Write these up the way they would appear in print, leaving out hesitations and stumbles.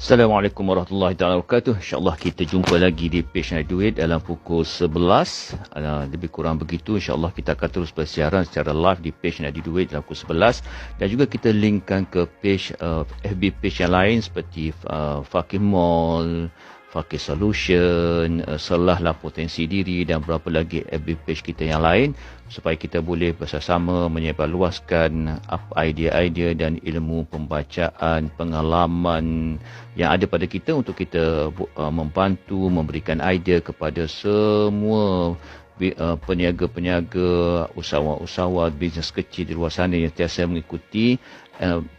Assalamualaikum warahmatullahi wabarakatuh. InsyaAllah kita jumpa lagi di page Nadi Duit dalam pukul 11. Lebih kurang begitu. InsyaAllah kita akan terus bersiaran secara live di page Nadi Duit dalam pukul 11. Dan juga kita linkkan ke page FB page yang lain seperti Fakih Mall, Fakih Solution, Selahlah Potensi Diri dan berapa lagi FB page kita yang lain, supaya kita boleh bersama-sama menyebarluaskan idea-idea dan ilmu pembacaan, pengalaman yang ada pada kita untuk kita membantu, memberikan idea kepada semua peniaga-peniaga, usahawan-usahawan, bisnes kecil di luar sana yang sentiasa mengikuti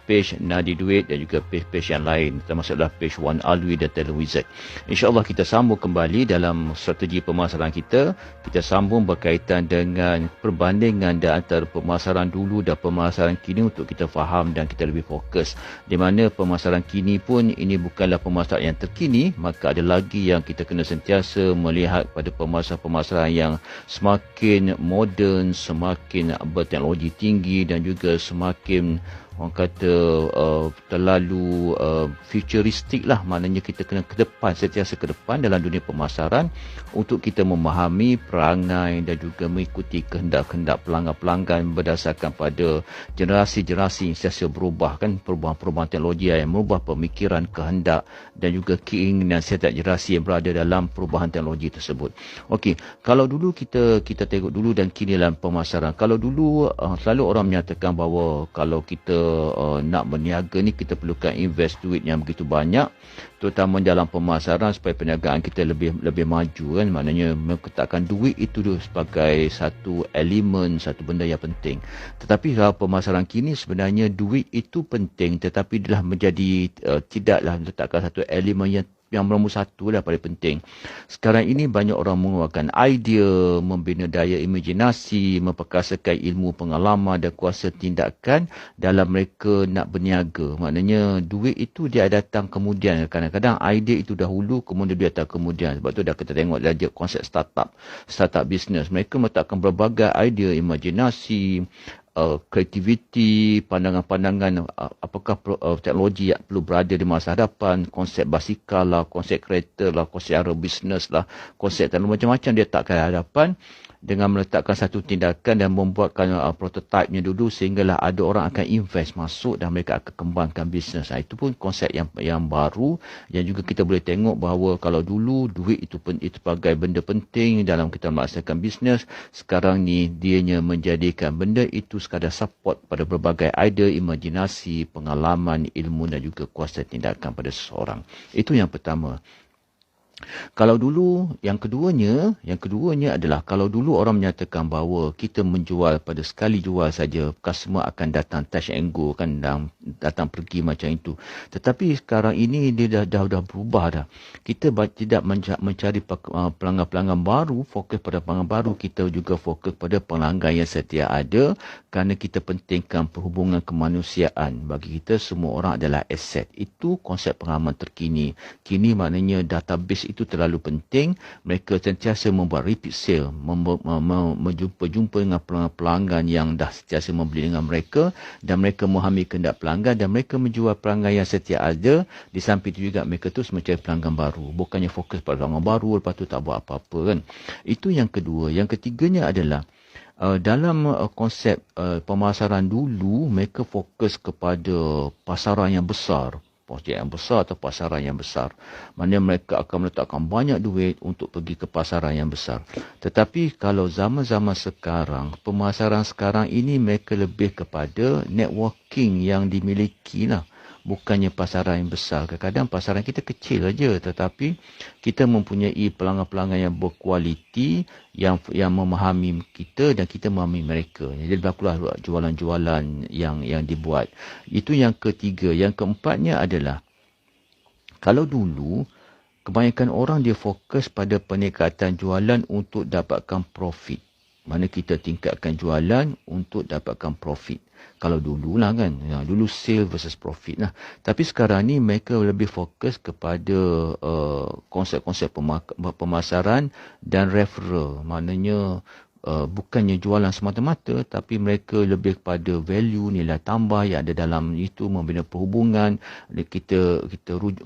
page Nadi Duit dan juga page-page yang lain, termasuklah page Wan Alwi dan Telewizard. InsyaAllah kita sambung kembali dalam strategi pemasaran kita. Kita sambung berkaitan dengan perbandingan antara pemasaran dulu dan pemasaran kini untuk kita faham dan kita lebih fokus. Di mana pemasaran kini pun ini bukanlah pemasaran yang terkini, maka ada lagi yang kita kena sentiasa melihat pada pemasaran-pemasaran yang semakin moden, semakin berteknologi tinggi dan juga semakin orang kata terlalu futuristik lah. Maknanya kita kena ke depan, sentiasa ke depan dalam dunia pemasaran untuk kita memahami perangai dan juga mengikuti kehendak-kehendak pelanggan-pelanggan berdasarkan pada generasi-generasi yang sentiasa berubah, kan, perubahan-perubahan teknologi yang merubah pemikiran, kehendak dan juga keinginan setiap generasi yang berada dalam perubahan teknologi tersebut. Okey, kalau dulu kita tengok dulu dan kini dalam pemasaran. Kalau dulu selalu orang menyatakan bahawa kalau kita nak berniaga ni kita perlukan invest duit yang begitu banyak, terutama dalam pemasaran supaya perniagaan kita lebih maju, kan. Maknanya meletakkan duit itu sebagai satu elemen, satu benda yang penting. Tetapi dalam pemasaran kini sebenarnya duit itu penting, tetapi telah menjadi tidaklah meletakkan satu elemen yang nombor satu lah paling penting. Sekarang ini banyak orang mengeluarkan idea, membina daya imajinasi, memperkasakan ilmu pengalaman dan kuasa tindakan dalam mereka nak berniaga. Maknanya duit itu dia datang kemudian. Kadang-kadang idea itu dahulu, kemudian dia datang kemudian. Sebab tu dah kita tengok dah konsep startup business. Mereka meletakkan berbagai idea, imajinasi, kreativiti, pandangan-pandangan apakah teknologi yang perlu berada di masa hadapan, konsep basikal lah, konsep kereta lah, konsep arah bisnes lah, konsep macam-macam dia takkan hadapan dengan meletakkan satu tindakan dan membuatkan prototipenya dulu sehinggalah ada orang akan invest masuk dan mereka akan kembangkan bisnes. Itu pun konsep yang baru yang juga kita boleh tengok bahawa kalau dulu duit itu sebagai benda penting dalam kita melaksanakan bisnes, sekarang ni dianya menjadikan benda itu sekadar support pada berbagai idea, imajinasi, pengalaman, ilmu dan juga kuasa tindakan pada seseorang. Itu yang pertama. Kalau dulu, yang keduanya adalah kalau dulu orang menyatakan bahawa kita menjual pada sekali jual saja, customer akan datang touch and go, kan, datang pergi macam itu. Tetapi sekarang ini dia dah berubah dah. Kita tidak mencari pelanggan-pelanggan baru, fokus pada pelanggan baru, kita juga fokus pada pelanggan yang setia ada, kerana kita pentingkan perhubungan kemanusiaan. Bagi kita semua orang adalah aset. Itu konsep pengalaman terkini. Kini maknanya database itu terlalu penting. Mereka sentiasa membuat repeat sale, berjumpa dengan pelanggan yang dah sentiasa membeli dengan mereka dan mereka memahami kehendak pelanggan dan mereka menjual pelanggan yang setia ada. Di samping itu juga mereka terus mencari pelanggan baru. Bukannya fokus pada pelanggan baru lepas tu tak buat apa-apa, kan. Itu yang kedua. Yang ketiganya adalah dalam konsep pemasaran dulu, mereka fokus kepada pasaran yang besar. Projek yang besar atau pasaran yang besar. Maksudnya mereka akan meletakkan banyak duit untuk pergi ke pasaran yang besar. Tetapi kalau zaman-zaman sekarang, pemasaran sekarang ini mereka lebih kepada networking yang dimiliki lah. Bukannya pasaran yang besar. Kadang-kadang pasaran kita kecil saja, tetapi kita mempunyai pelanggan-pelanggan yang berkualiti, yang memahami kita dan kita memahami mereka. Jadi berlakulah jualan-jualan yang dibuat. Itu yang ketiga. Yang keempatnya adalah, kalau dulu kebanyakan orang dia fokus pada peningkatan jualan untuk dapatkan profit. Mana kita tingkatkan jualan untuk dapatkan profit. Kalau dulu lah, kan, dulu sale versus profit lah. Tapi sekarang ni mereka lebih fokus kepada konsep-konsep pemasaran dan referral. Maknanya bukannya jualan semata-mata, tapi mereka lebih kepada value, nilai tambah yang ada dalam itu, membina perhubungan. Kita rujuk